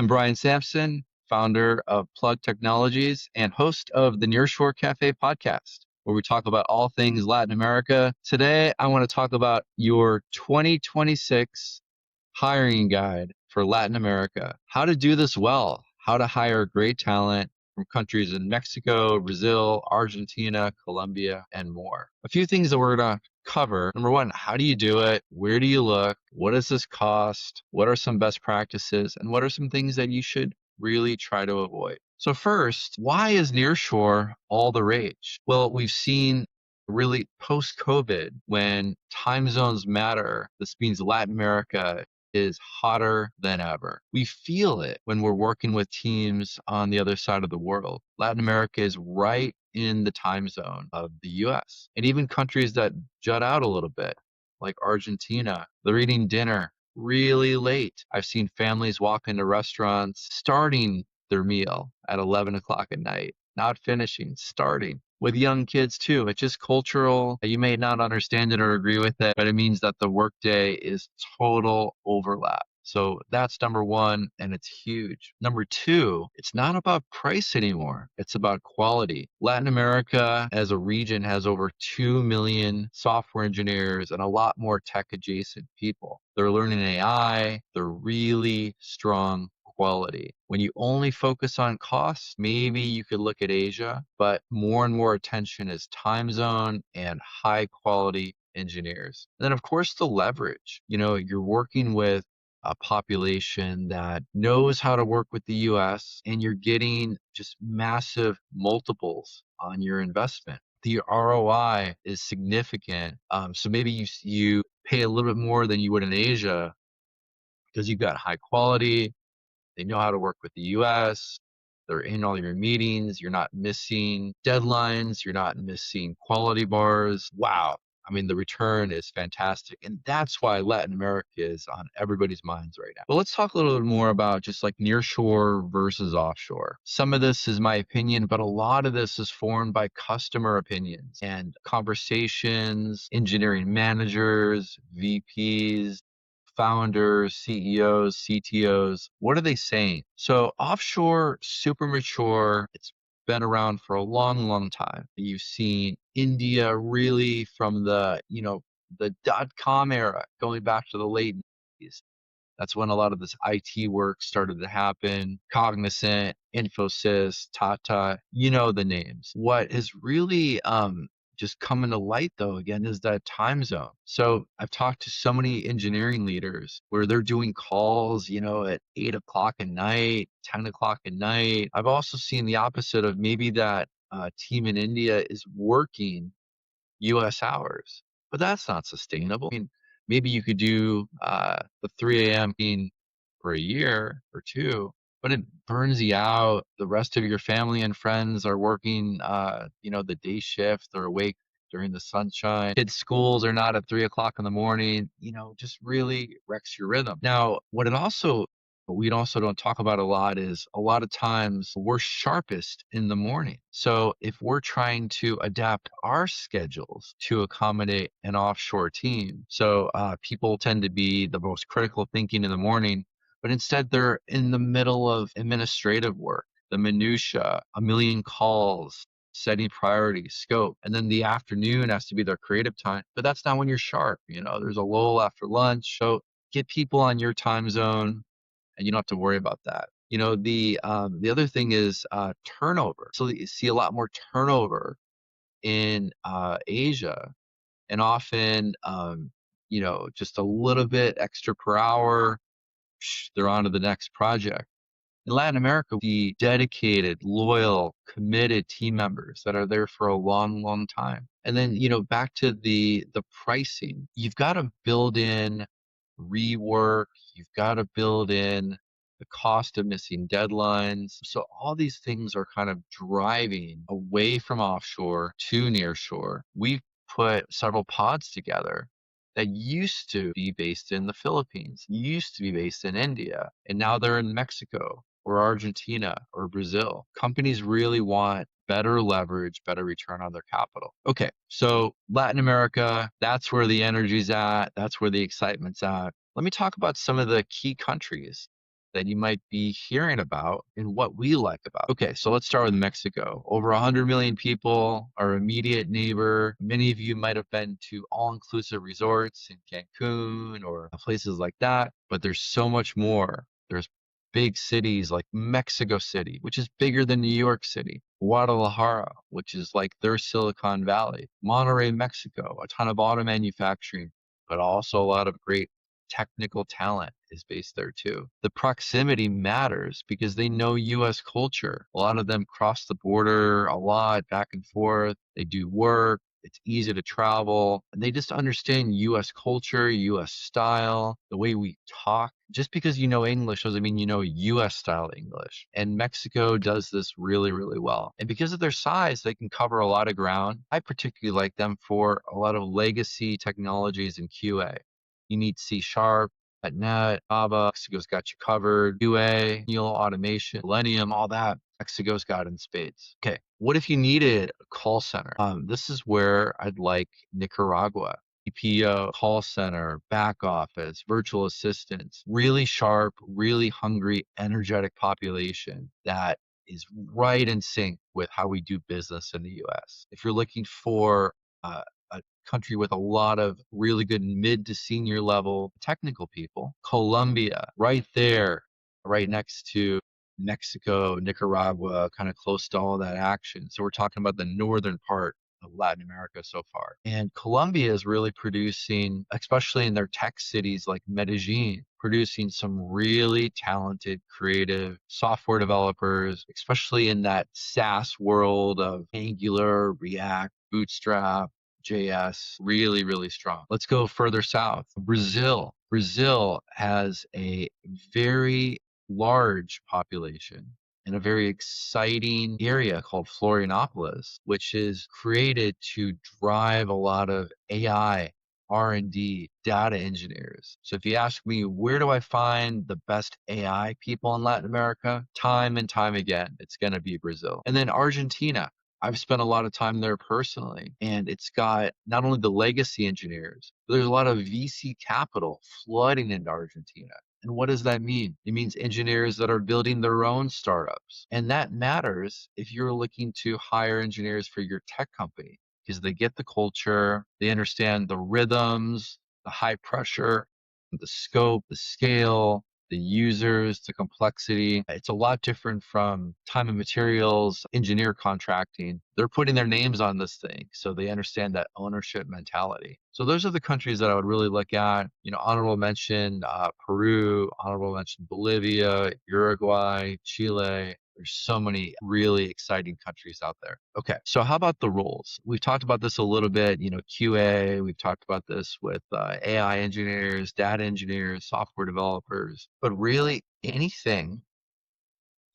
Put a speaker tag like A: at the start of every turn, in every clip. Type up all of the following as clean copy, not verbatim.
A: Brian Samson, founder of Plugg Technologies and host of the Nearshore Cafe podcast, where we talk about all things Latin America. Today, I want to talk about your 2026 hiring guide for Latin America, how to do this well, how to hire great talent from countries in Mexico, Brazil, Argentina, Colombia, and more. A few things that we're going to cover. Number one, how do you do it? Where do you look? What does this cost? What are some best practices? And what are some things that you should really try to avoid? So first, why is nearshore all the rage? Well, we've seen really post-COVID when time zones matter. This means Latin America is hotter than ever. We feel it when we're working with teams on the other side of the world. Latin America is right in the time zone of the US. And even countries that jut out a little bit, like Argentina, they're eating dinner really late. I've seen families walk into restaurants starting their meal at 11 o'clock at night, not finishing, starting with young kids too. It's just cultural. You may not understand it or agree with it, but it means that the workday is total overlap. So that's number one, and it's huge. Number two, it's not about price anymore. It's about quality. Latin America as a region has over 2 million software engineers and a lot more tech adjacent people. They're learning AI. They're really strong quality. When you only focus on costs, maybe you could look at Asia, but more and more attention is time zone and high quality engineers. And then of course the leverage. You're working with a population that knows how to work with the US and you're getting just massive multiples on your investment. The ROI is significant. So maybe you pay a little bit more than you would in Asia because you've got high quality. They know how to work with the US. They're in all your meetings. You're not missing deadlines. You're not missing quality bars. Wow. I mean, the return is fantastic. And that's why Latin America is on everybody's minds right now. But let's talk a little bit more about just like nearshore versus offshore. Some of this is my opinion, but a lot of this is formed by customer opinions and conversations, engineering managers, VPs, founders, CEOs, CTOs, what are they saying? So offshore, super mature. It's been around for a long, long time. You've seen India really from the dot-com era, going back to the late 90s. That's when a lot of this IT work started to happen. Cognizant, Infosys, Tata, you know the names. What is really just coming to light though again is that time zone. So I've talked to so many engineering leaders where they're doing calls, at 8 o'clock at night, 10 o'clock at night. I've also seen the opposite of maybe that team in India is working US hours, but that's not sustainable. I mean, maybe you could do the 3 a.m. meeting for a year or two, but it burns you out. The rest of your family and friends are working, the day shift. They're awake during the sunshine. Kids' schools are not at 3 o'clock in the morning, just really wrecks your rhythm. Now, what we also don't talk about a lot is a lot of times we're sharpest in the morning. So if we're trying to adapt our schedules to accommodate an offshore team, so people tend to be the most critical thinking in the morning, but instead they're in the middle of administrative work, the minutia, a million calls, setting priorities, scope, and then the afternoon has to be their creative time. But that's not when you're sharp. There's a lull after lunch. So get people on your time zone and you don't have to worry about that. The other thing is turnover. So you see a lot more turnover in Asia, and often just a little bit extra per hour, they're on to the next project. In Latin America, the dedicated, loyal, committed team members that are there for a long, long time. And then, back to the pricing, you've got to build in rework, you've got to build in the cost of missing deadlines. So all these things are kind of driving away from offshore to nearshore. We've put several pods together that used to be based in the Philippines, used to be based in India, and now they're in Mexico or Argentina or Brazil. Companies really want better leverage, better return on their capital. Okay, so Latin America, that's where the energy's at. That's where the excitement's at. Let me talk about some of the key countries that you might be hearing about and what we like about. Okay, so let's start with Mexico. Over 100 million people, our immediate neighbor. Many of you might have been to all-inclusive resorts in Cancun or places like that, but there's so much more. There's big cities like Mexico City, which is bigger than New York City, Guadalajara, which is like their Silicon Valley, Monterrey, Mexico, a ton of auto manufacturing, but also a lot of great technical talent is based there too. The proximity matters because they know US culture. A lot of them cross the border a lot, back and forth. They do work. It's easy to travel. And they just understand US culture, US style, the way we talk. Just because you know English doesn't mean you know US style English. And Mexico does this really, really well. And because of their size, they can cover a lot of ground. I particularly like them for a lot of legacy technologies in QA. You need C Sharp, .NET, Java. Mexico's got you covered. QA, manual automation, Selenium, all that. Mexico's got in spades. Okay, what if you needed a call center? This is where I'd like Nicaragua. BPO, call center, back office, virtual assistants, really sharp, really hungry, energetic population that is right in sync with how we do business in the US. If you're looking for a country with a lot of really good mid to senior level technical people, Colombia, right there, right next to Mexico, Nicaragua, kind of close to all that action. So we're talking about the northern part of Latin America so far. And Colombia is really producing, especially in their tech cities like Medellin, producing some really talented, creative software developers, especially in that SaaS world of Angular, React, Bootstrap, JS, really, really strong. Let's go further south. Brazil. Brazil has a very large population in a very exciting area called Florianopolis, which is created to drive a lot of AI, R&D, data engineers. So if you ask me, where do I find the best AI people in Latin America? Time and time again, it's going to be Brazil. And then Argentina. I've spent a lot of time there personally, and it's got not only the legacy engineers, but there's a lot of VC capital flooding into Argentina. And what does that mean? It means engineers that are building their own startups. And that matters if you're looking to hire engineers for your tech company because they get the culture, they understand the rhythms, the high pressure, the scope, the scale, the users, the complexity. It's a lot different from time and materials, engineer contracting. They're putting their names on this thing, so they understand that ownership mentality. So those are the countries that I would really look at. Honorable mention Peru, honorable mention Bolivia, Uruguay, Chile. There's so many really exciting countries out there. Okay, so how about the roles? We've talked about this a little bit, QA. We've talked about this with AI engineers, data engineers, software developers, but really anything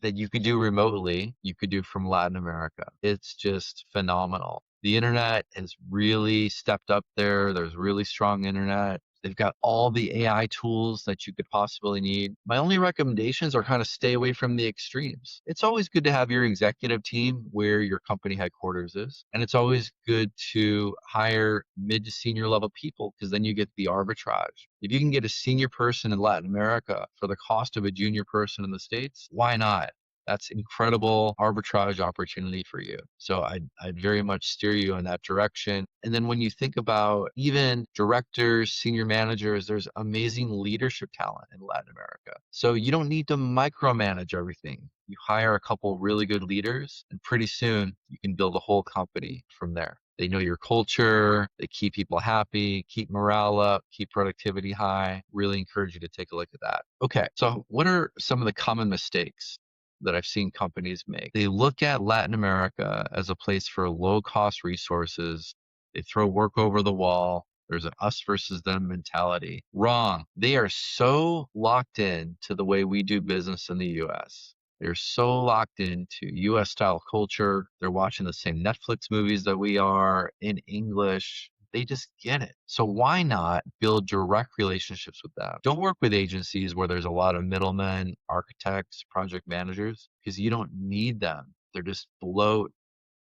A: that you could do remotely, you could do from Latin America. It's just phenomenal. The internet has really stepped up there. There's really strong internet. They've got all the AI tools that you could possibly need. My only recommendations are kind of stay away from the extremes. It's always good to have your executive team where your company headquarters is. And it's always good to hire mid to senior level people because then you get the arbitrage. If you can get a senior person in Latin America for the cost of a junior person in the States, why not? That's incredible arbitrage opportunity for you. So I'd very much steer you in that direction. And then when you think about even directors, senior managers, there's amazing leadership talent in Latin America. So you don't need to micromanage everything. You hire a couple really good leaders, and pretty soon you can build a whole company from there. They know your culture, they keep people happy, keep morale up, keep productivity high. Really encourage you to take a look at that. Okay, so what are some of the common mistakes that I've seen companies make? They look at Latin America as a place for low cost resources. They throw work over the wall. There's an us versus them mentality. Wrong. They are so locked in to the way we do business in the US. They're so locked into US style culture. They're watching the same Netflix movies that we are in English. They just get it. So why not build direct relationships with them? Don't work with agencies where there's a lot of middlemen, architects, project managers, because you don't need them. They're just bloat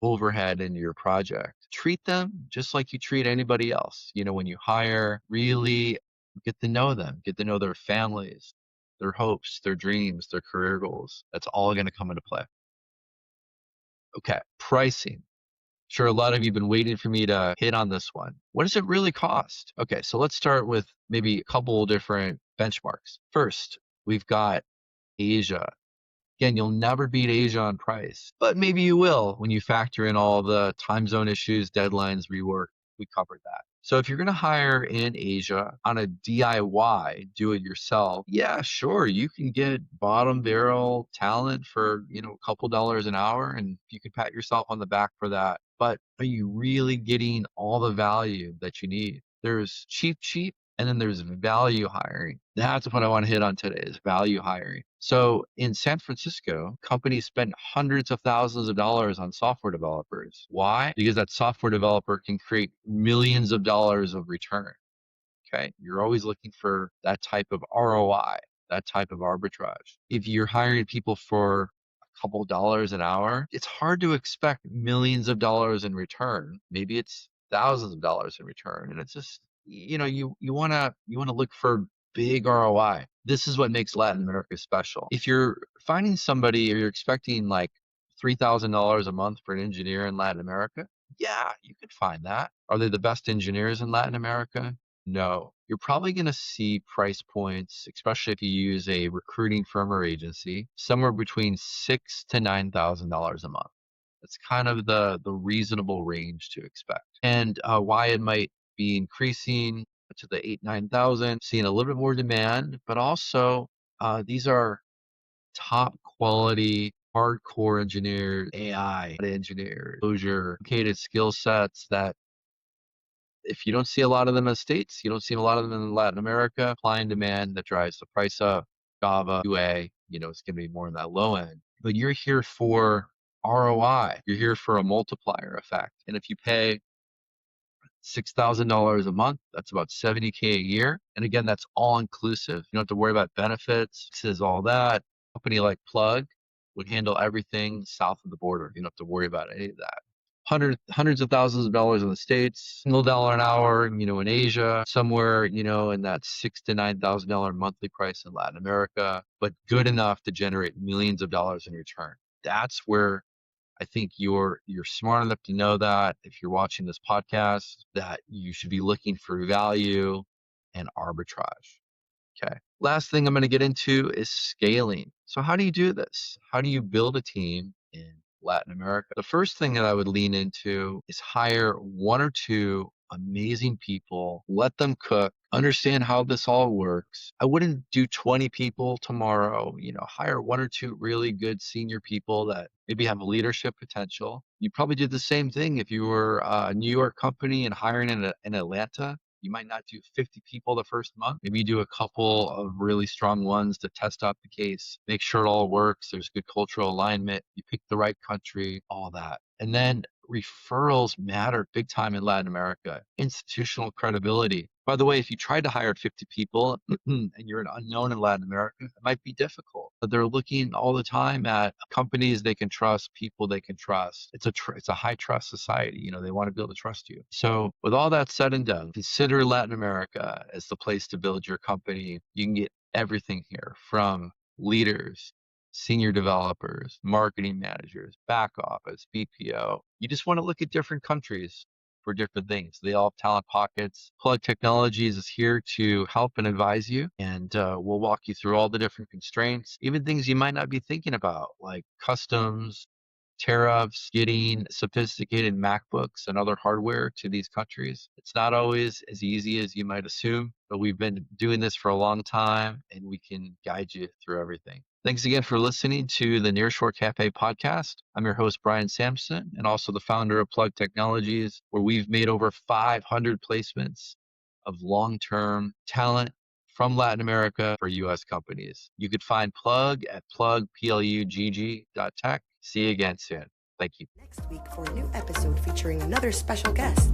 A: overhead into your project. Treat them just like you treat anybody else. When you hire, really get to know them, get to know their families, their hopes, their dreams, their career goals. That's all going to come into play. Okay, pricing. Sure, a lot of you have been waiting for me to hit on this one. What does it really cost? Okay, so let's start with maybe a couple different benchmarks. First, we've got Asia. Again, you'll never beat Asia on price, but maybe you will when you factor in all the time zone issues, deadlines, rework. We covered that. So if you're going to hire in Asia on a DIY, do it yourself, yeah, sure, you can get bottom barrel talent for, a couple dollars an hour, and you can pat yourself on the back for that. But are you really getting all the value that you need? There's cheap, and then there's value hiring. That's what I want to hit on today is value hiring. So in San Francisco, companies spend hundreds of thousands of dollars on software developers. Why? Because that software developer can create millions of dollars of return. Okay. You're always looking for that type of ROI, that type of arbitrage. If you're hiring people for a couple dollars an hour, it's hard to expect millions of dollars in return. Maybe it's thousands of dollars in return. And it's just, you want to look for big ROI. This is what makes Latin America special. If you're finding somebody or you're expecting like $3,000 a month for an engineer in Latin America, yeah, you could find that. Are they the best engineers in Latin America? No. You're probably going to see price points, especially if you use a recruiting firm or agency, somewhere between $6,000 to $9,000 a month. That's kind of the reasonable range to expect. And why it might be increasing to the 8,000, 9,000, seeing a little bit more demand, but also these are top quality, hardcore engineers, AI engineers, exposure, dedicated skill sets that if you don't see a lot of them in the States, you don't see a lot of them in Latin America, supply and demand that drives the price up. Java, UA, it's going to be more in that low end. But you're here for ROI. You're here for a multiplier effect. And if you pay $6,000 a month, that's about $70K a year. And again, that's all inclusive. You don't have to worry about benefits, taxes, all that. A company like Plugg would handle everything south of the border. You don't have to worry about any of that. Hundreds of thousands of dollars in the States, $1 an hour, in Asia, somewhere, in that $6,000 to $9,000 monthly price in Latin America, but good enough to generate millions of dollars in return. That's where I think you're smart enough to know that if you're watching this podcast, that you should be looking for value and arbitrage. Okay. Last thing I'm going to get into is scaling. So how do you do this? How do you build a team in Latin America? The first thing that I would lean into is hire one or two amazing people, let them cook, understand how this all works. I wouldn't do 20 people tomorrow, hire one or two really good senior people that maybe have leadership potential. You'd probably do the same thing if you were a New York company and hiring in Atlanta. You might not do 50 people the first month. Maybe you do a couple of really strong ones to test out the case, make sure it all works. There's good cultural alignment. You pick the right country, all that. And then referrals matter big time in Latin America. Institutional credibility. By the way, if you tried to hire 50 people and you're an unknown in Latin America, it might be difficult. But they're looking all the time at companies they can trust, people they can trust. It's a high trust society. They want to be able to trust you. So with all that said and done, consider Latin America as the place to build your company. You can get everything here from leaders, senior developers, marketing managers, back office, BPO. You just want to look at different countries for different things. They all have talent pockets. Plugg Technologies is here to help and advise you, and we'll walk you through all the different constraints, even things you might not be thinking about, like customs, tariffs, getting sophisticated MacBooks and other hardware to these countries. It's not always as easy as you might assume, but we've been doing this for a long time and we can guide you through everything. Thanks again for listening to the Nearshore Cafe podcast. I'm your host, Brian Samson, and also the founder of Plugg Technologies, where we've made over 500 placements of long-term talent from Latin America for U.S. companies. You could find Plugg at plugg.tech. See you again soon. Thank you.
B: Next week for a new episode featuring another special guest.